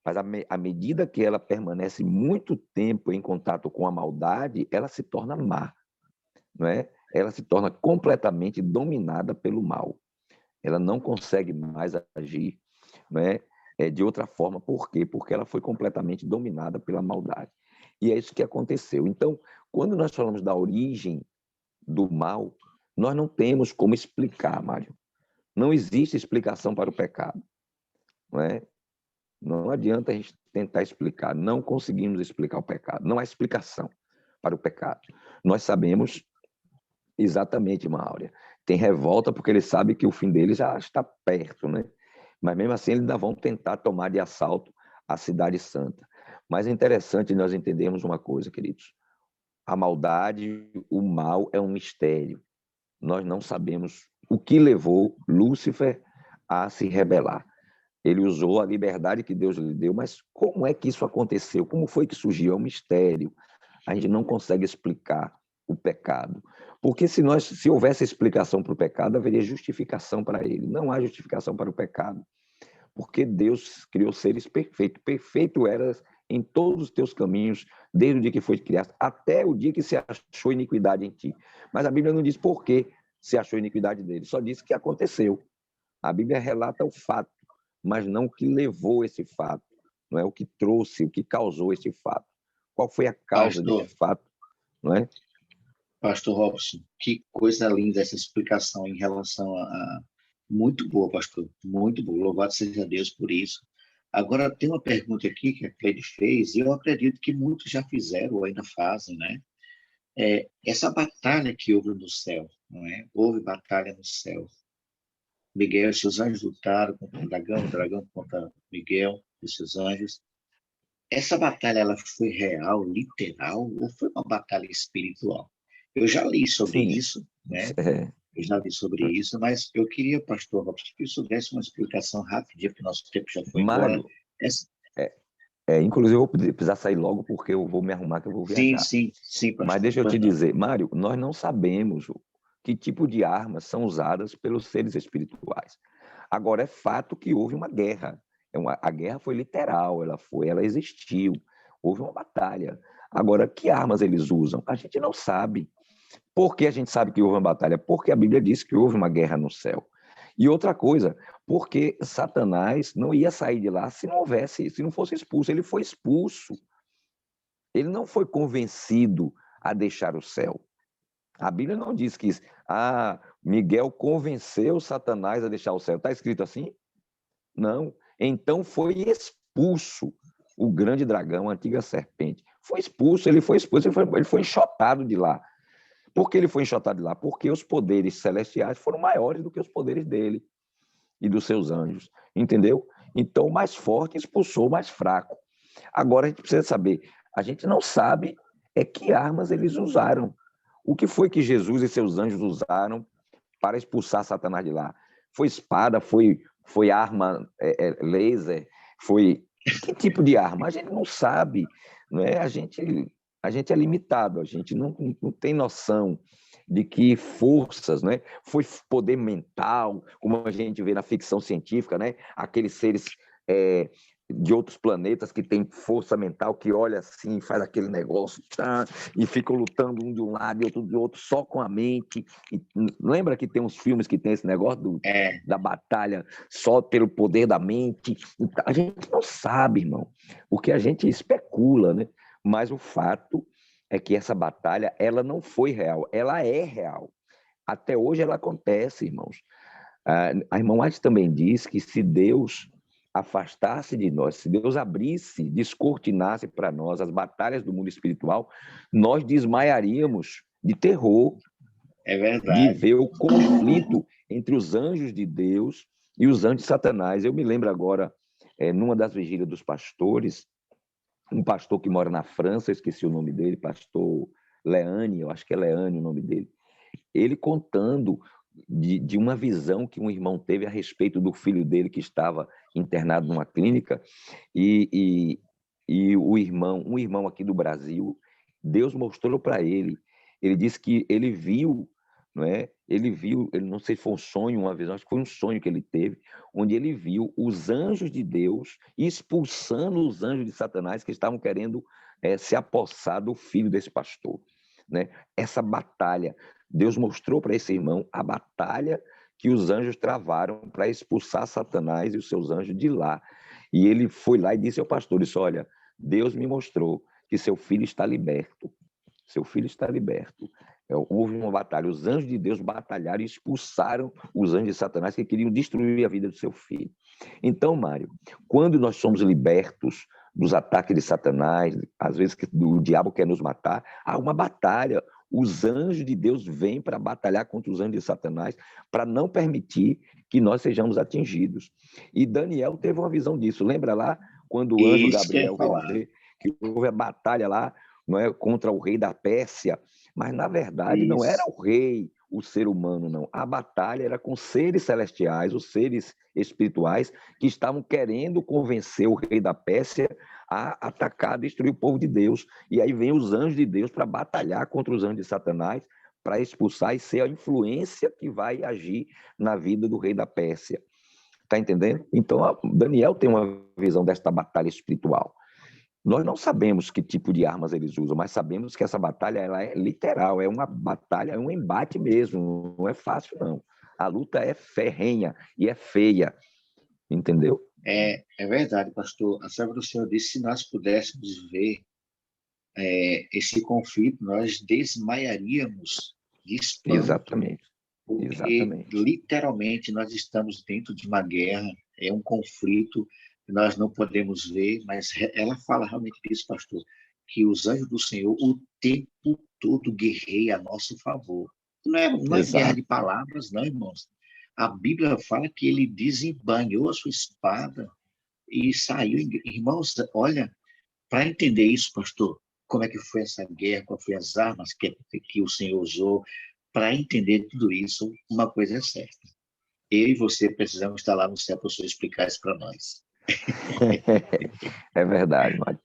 mas à medida que ela permanece muito tempo em contato com a maldade, ela se torna má. Não é? Ela se torna completamente dominada pelo mal. ela não consegue mais agir, né, de outra forma. Por quê? Porque ela foi completamente dominada pela maldade. E é isso que aconteceu. Então, quando nós falamos da origem do mal, nós não temos como explicar, Mário. Não existe explicação para o pecado. Não é? Não adianta a gente tentar explicar. Não conseguimos explicar o pecado. Não há explicação para o pecado. Nós sabemos exatamente, Máurea. Tem revolta porque ele sabe que o fim dele já está perto, né? Mas mesmo assim, eles ainda vão tentar tomar de assalto a cidade santa. Mas é interessante nós entendermos uma coisa, queridos. A maldade, o mal é um mistério. Nós não sabemos o que levou Lúcifer a se rebelar. Ele usou a liberdade que Deus lhe deu, mas como é que isso aconteceu? Como foi que surgiu? É um mistério. A gente não consegue explicar o pecado. Porque se houvesse explicação para o pecado, haveria justificação para ele. Não há justificação para o pecado. Porque Deus criou seres perfeitos. Perfeito eras em todos os teus caminhos, desde o dia que foi criado, até o dia que se achou iniquidade em ti. Mas a Bíblia não diz por que se achou iniquidade dele, só diz que aconteceu. A Bíblia relata o fato, mas não o que levou esse fato, não é o que trouxe, o que causou esse fato. Qual foi a causa desse fato, não é? Pastor Robson, que coisa linda essa explicação em relação a... Muito boa, pastor, muito boa. Louvado seja Deus por isso. Agora, tem uma pergunta aqui que a Cleide fez, e eu acredito que muitos já fizeram ou ainda fazem, né? Essa batalha que houve no céu, não é? Houve batalha no céu. Miguel e seus anjos lutaram contra o dragão contra Miguel e seus anjos. Essa batalha, ela foi real, literal, ou foi uma batalha espiritual? Eu já li sobre isso, né? Eu já li sobre isso, mas eu queria, pastor Robson, que isso desse uma explicação rapidinha, porque nosso tempo já foi embora. Inclusive, eu vou precisar sair logo, porque eu vou me arrumar, que eu vou viajar. Sim, pastor. Mas deixa eu te dizer, Mário, nós não sabemos que tipo de armas são usadas pelos seres espirituais. Agora, é fato que houve uma guerra. A guerra foi literal, ela existiu, houve uma batalha. Agora, que armas eles usam? A gente não sabe. Por que a gente sabe que houve uma batalha? Porque a Bíblia diz que houve uma guerra no céu. E outra coisa, porque Satanás não ia sair de lá se não fosse expulso. Ele foi expulso. Ele não foi convencido a deixar o céu. A Bíblia não diz que Miguel convenceu Satanás a deixar o céu. Está escrito assim? Não. Então foi expulso o grande dragão, a antiga serpente. Foi expulso, ele foi enxotado de lá. Por que ele foi enxotado de lá? Porque os poderes celestiais foram maiores do que os poderes dele e dos seus anjos. Entendeu? Então o mais forte expulsou o mais fraco. Agora a gente precisa saber, a gente não sabe que armas eles usaram. O que foi que Jesus e seus anjos usaram para expulsar Satanás de lá? Foi espada? Foi arma laser? Foi que tipo de arma? A gente não sabe, não é? A gente é limitado, a gente não tem noção de que forças, né? Foi poder mental, como a gente vê na ficção científica, né? Aqueles seres de outros planetas que têm força mental, que olha assim, faz aquele negócio, e ficam lutando um de um lado e outro do outro, só com a mente. E lembra que tem uns filmes que tem esse negócio da batalha só pelo poder da mente? A gente não sabe, irmão, porque a gente especula, né? Mas o fato é que essa batalha, ela não foi real, ela é real. Até hoje ela acontece, irmãos. A irmã White também diz que se Deus afastasse de nós, se Deus abrisse, descortinasse para nós as batalhas do mundo espiritual, nós desmaiaríamos de terror. É verdade. De ver o conflito entre os anjos de Deus e os anjos de Satanás. Eu me lembro agora, numa das vigílias dos pastores, um pastor que mora na França, eu esqueci o nome dele, pastor Leane, eu acho que é Leane o nome dele, ele contando de uma visão que um irmão teve a respeito do filho dele que estava internado numa clínica, e um irmão aqui do Brasil, Deus mostrou para ele disse que ele viu, não é? Ele não sei se foi um sonho, uma visão, acho que foi um sonho que ele teve, onde ele viu os anjos de Deus expulsando os anjos de Satanás que estavam querendo se apossar do filho desse pastor, né? Essa batalha, Deus mostrou para esse irmão a batalha que os anjos travaram para expulsar Satanás e os seus anjos de lá. E ele foi lá e disse ao pastor, disse, olha, Deus me mostrou que seu filho está liberto. Seu filho está liberto. Houve uma batalha. Os anjos de Deus batalharam e expulsaram os anjos de Satanás que queriam destruir a vida do seu filho. Então, Mário, quando nós somos libertos dos ataques de Satanás, às vezes que o diabo quer nos matar, há uma batalha. Os anjos de Deus vêm para batalhar contra os anjos de Satanás, para não permitir que nós sejamos atingidos. E Daniel teve uma visão disso. Lembra lá, quando o anjo Gabriel veio dizer que houve a batalha lá, não é, contra o rei da Pérsia, mas na verdade não era o rei, o ser humano, não. A batalha era com seres celestiais, os seres espirituais, que estavam querendo convencer o rei da Pérsia a atacar, destruir o povo de Deus. E aí vem os anjos de Deus para batalhar contra os anjos de Satanás, para expulsar e ser a influência que vai agir na vida do rei da Pérsia. Está entendendo? Então, Daniel tem uma visão desta batalha espiritual. Nós não sabemos que tipo de armas eles usam, mas sabemos que essa batalha ela é literal, é uma batalha, é um embate mesmo, não é fácil, não. A luta é ferrenha e é feia, entendeu? É verdade, pastor. A serva do Senhor disse, se nós pudéssemos ver esse conflito, nós desmaiaríamos de espanto. Exatamente. Porque, exatamente, literalmente, nós estamos dentro de uma guerra, é um conflito que nós não podemos ver, mas ela fala realmente disso, pastor, que os anjos do Senhor o tempo todo guerreiam a nosso favor. Não é guerra de palavras, não, irmãos. A Bíblia fala que ele desembanhou a sua espada e saiu. Irmãos, olha, para entender isso, pastor, como é que foi essa guerra, quais foram as armas que o Senhor usou, para entender tudo isso, uma coisa é certa. Eu e você precisamos estar lá no céu para o Senhor explicar isso para nós. É verdade, Mário.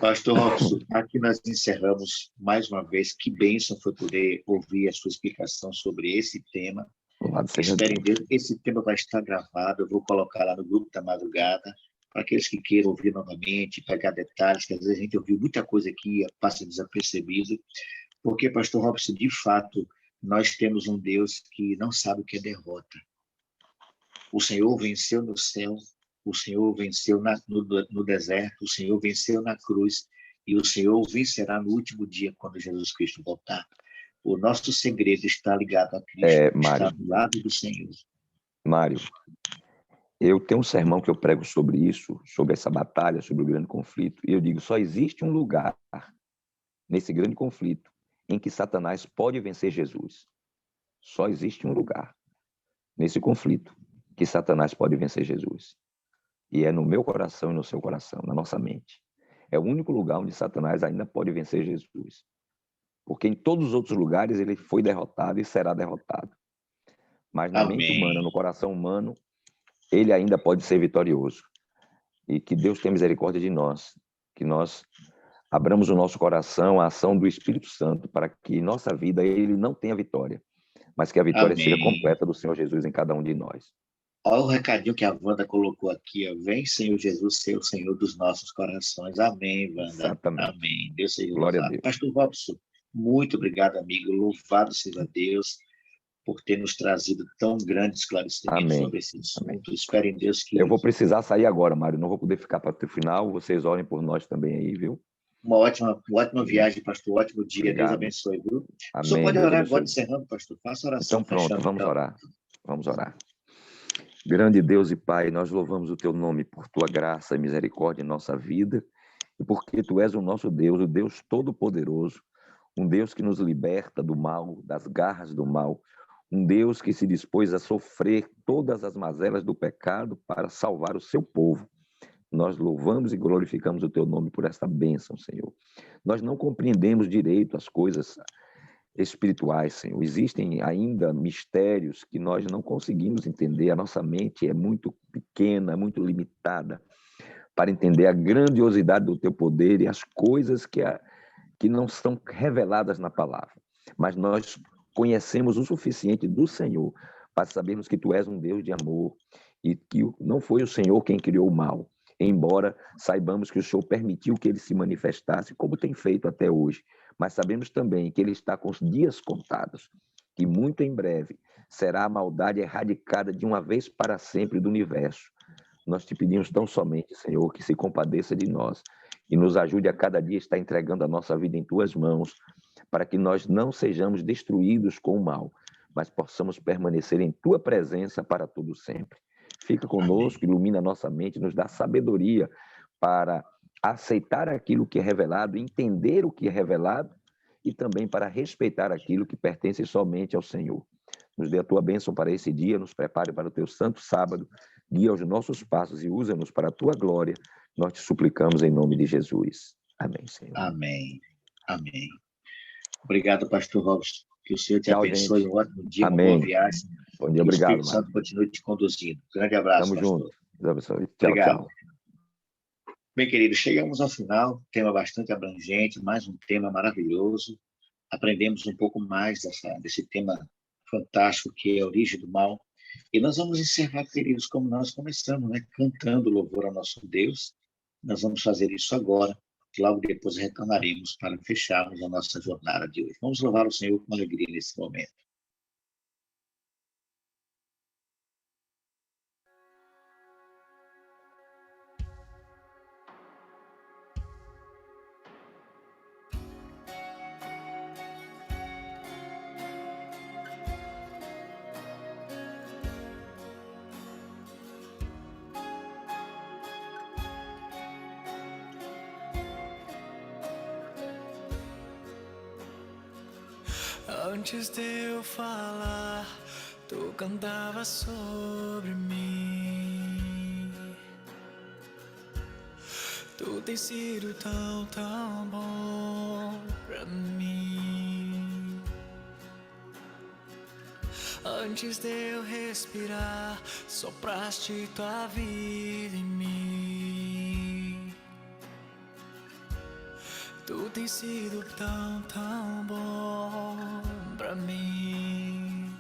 Pastor Robson, aqui nós encerramos mais uma vez. Que bênção foi poder ouvir a sua explicação sobre esse tema. Espero em Deus que esse tema vai estar gravado. Eu vou colocar lá no grupo da madrugada, para aqueles que queiram ouvir novamente, pegar detalhes, que às vezes a gente ouviu muita coisa aqui, passa desapercebido. Porque, pastor Robson, de fato, nós temos um Deus que não sabe o que é derrota. O Senhor venceu no céu, o Senhor venceu no deserto, o Senhor venceu na cruz, e o Senhor vencerá no último dia, quando Jesus Cristo voltar. O nosso segredo está ligado a Cristo, está do lado do Senhor. Mário, eu tenho um sermão que eu prego sobre isso, sobre essa batalha, sobre o grande conflito, e eu digo, só existe um lugar nesse grande conflito em que Satanás pode vencer Jesus. Só existe um lugar nesse conflito que Satanás pode vencer Jesus. E é no meu coração e no seu coração, na nossa mente. É o único lugar onde Satanás ainda pode vencer Jesus. Porque em todos os outros lugares ele foi derrotado e será derrotado. Mas na mente humana, no coração humano, ele ainda pode ser vitorioso. E que Deus tenha misericórdia de nós, que nós abramos o nosso coração à ação do Espírito Santo, para que em nossa vida ele não tenha vitória, mas que a vitória seja completa do Senhor Jesus em cada um de nós. Olha o recadinho que a Wanda colocou aqui, ó. Vem, Senhor Jesus, ser o Senhor dos nossos corações. Amém, Wanda. Exatamente. Amém. Deus seja Glória louvado. a Deus. Pastor Robson, muito obrigado, amigo. Louvado seja Deus por ter nos trazido tão grande esclarecimento sobre esse assunto. Amém. Espero em Deus que... Eu vou precisar sair agora, Mário. Não vou poder ficar para o final. Vocês orem por nós também aí, viu? Uma ótima viagem, pastor. Ótimo dia. Obrigado. Deus abençoe, viu? Amém. Só pode orar agora, encerrando, pastor. Faça oração. Então pronto, vamos orar. Vamos orar. Grande Deus e Pai, nós louvamos o Teu nome por Tua graça e misericórdia em nossa vida, e porque Tu és o nosso Deus, o Deus Todo-Poderoso, um Deus que nos liberta do mal, das garras do mal, um Deus que se dispôs a sofrer todas as mazelas do pecado para salvar o Seu povo. Nós louvamos e glorificamos o Teu nome por esta bênção, Senhor. Nós não compreendemos direito as coisas espirituais, Senhor. Existem ainda mistérios que nós não conseguimos entender. A nossa mente é muito pequena, é muito limitada para entender a grandiosidade do Teu poder e as coisas que não são reveladas na palavra. Mas nós conhecemos o suficiente do Senhor para sabermos que Tu és um Deus de amor e que não foi o Senhor quem criou o mal, embora saibamos que o Senhor permitiu que ele se manifestasse, como tem feito até hoje. Mas sabemos também que ele está com os dias contados, que muito em breve será a maldade erradicada de uma vez para sempre do universo. Nós te pedimos tão somente, Senhor, que se compadeça de nós e nos ajude a cada dia a estar entregando a nossa vida em tuas mãos, para que nós não sejamos destruídos com o mal, mas possamos permanecer em tua presença para todo sempre. Fica conosco, ilumina a nossa mente, nos dá sabedoria para aceitar aquilo que é revelado, entender o que é revelado e também para respeitar aquilo que pertence somente ao Senhor. Nos dê a tua bênção para esse dia, nos prepare para o teu santo sábado, guia os nossos passos e usa-nos para a tua glória. Nós te suplicamos em nome de Jesus. Amém, Senhor. Amém. Amém. Obrigado, pastor Robson. Que o Senhor te abençoe. Gente. Um ótimo dia, Amém. uma boa viagem. Bom dia, Que obrigado, o Espírito Santo continue te conduzindo. Grande abraço, Tamo pastor. junto. Deus abençoe. Tchau, Obrigado. tchau. Bem, queridos, chegamos ao final. Tema bastante abrangente, mais um tema maravilhoso. Aprendemos um pouco mais desse tema fantástico que é a origem do mal. E nós vamos encerrar, queridos, como nós começamos, né? Cantando louvor ao nosso Deus. Nós vamos fazer isso agora. Logo depois retornaremos para fecharmos a nossa jornada de hoje. Vamos louvar o Senhor com alegria nesse momento. Antes de eu falar, tu cantava sobre mim. Tu tens sido tão, tão bom pra mim. Antes de eu respirar, sopraste tua vida em mim. Tu tens sido tão, tão bom pra mim.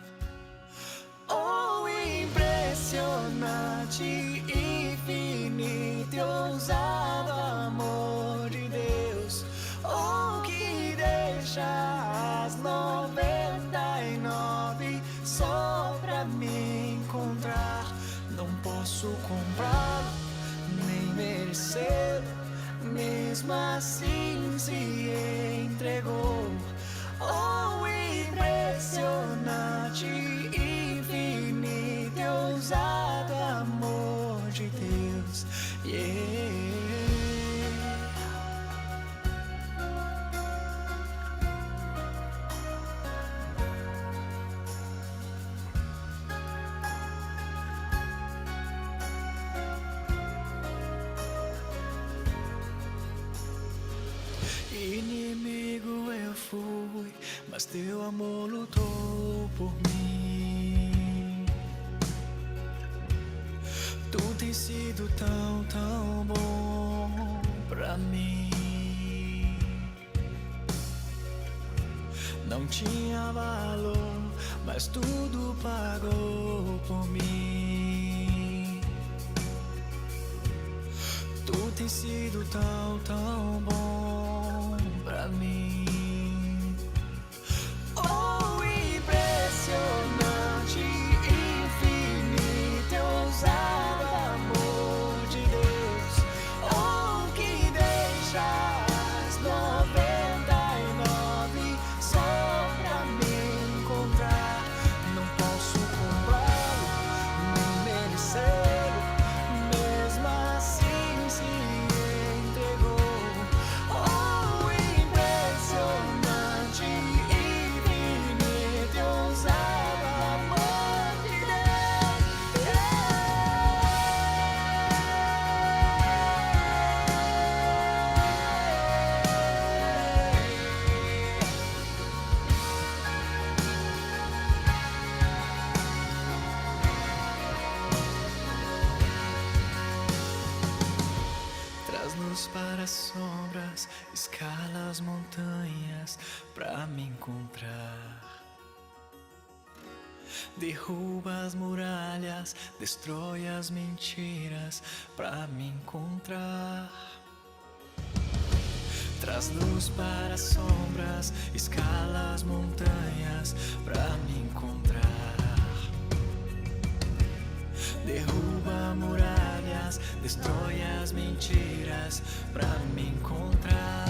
Oh, impressionante, infinito e ousado amor de Deus. Oh, que deixa as 99 só pra me encontrar. Não posso comprá-lo, nem merecê-lo. Mesmo assim se entregou. Oh, impressionante, infinito e ousado amor de Deus. Yeah. Inimigo eu fui, mas teu amor lutou por mim. Tu tens sido tão, tão bom pra mim. Não tinha valor, mas tudo pagou por mim. Tu tens sido tão, tão bom pra mim. Oh, impressionante, infinito e ousado amor de Deus. Oh, que deixa as 99 só pra me encontrar. Não posso comprá-lo, nem merecê-lo. Mesmo assim se entregou. Oh, impressionante, infinito e ousado amor de Deus. Traz-nos para as sombras, escala as montanhas pra me encontrar. Derruba as muralhas, destrói as mentiras pra me encontrar. Traz luz para as sombras, escala as montanhas pra me encontrar. derruba muralhas, destrói as mentiras pra me encontrar.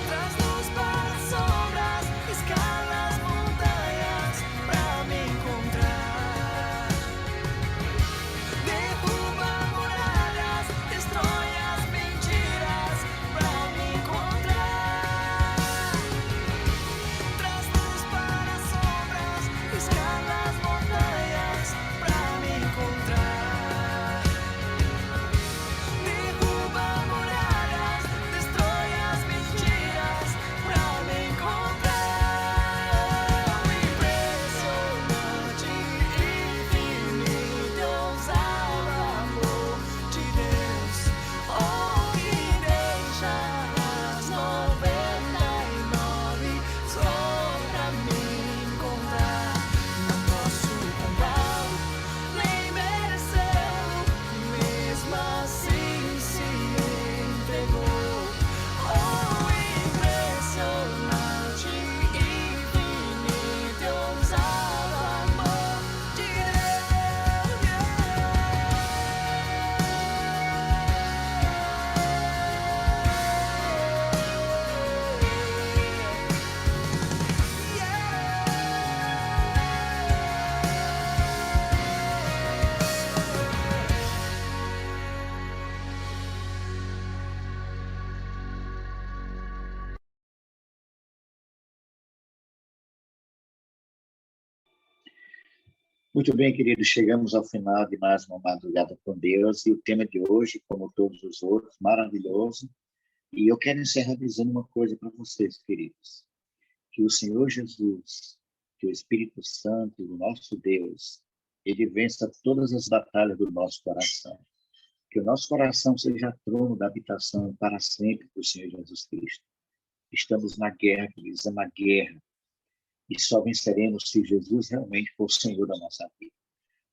Traz luz para as sombras, escala as montanhas pra me encontrar. Derruba muralhas, destrói as mentiras pra me encontrar. Traz luz para as sombras, escala as montanhas pra me encontrar. Derruba muralhas, destrói as mentiras pra me encontrar. O impressionante, infinito, ousado amor de Deus, oh, que deixa as 99 só pra me encontrar. Não posso comprá-lo, nem merecê-lo, mesmo assim se entregou. Oh, impressionante, infinito, ousado amor de Muito bem, queridos, chegamos ao final de mais uma madrugada com Deus e o tema de hoje, como todos os outros, maravilhoso. E eu quero encerrar dizendo uma coisa para vocês, queridos, que o Senhor Jesus, que o Espírito Santo, o nosso Deus, ele vença todas as batalhas do nosso coração. Que o nosso coração seja trono da habitação para sempre do Senhor Jesus Cristo. Estamos na guerra, queridos, é uma guerra. E só venceremos se Jesus realmente for o Senhor da nossa vida.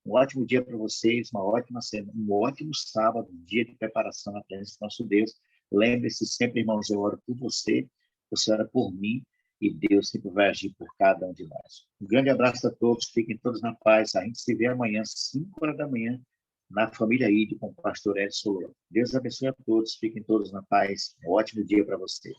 Um ótimo dia para vocês, uma ótima semana, um ótimo sábado, dia de preparação na presença do nosso Deus. Lembre-se sempre, irmãos, eu oro por você ora por mim, e Deus sempre vai agir por cada um de nós. Um grande abraço a todos, fiquem todos na paz. A gente se vê amanhã, 5 horas da manhã, na Família ID com o pastor Edson Loura. Deus abençoe a todos, fiquem todos na paz. Um ótimo dia para você.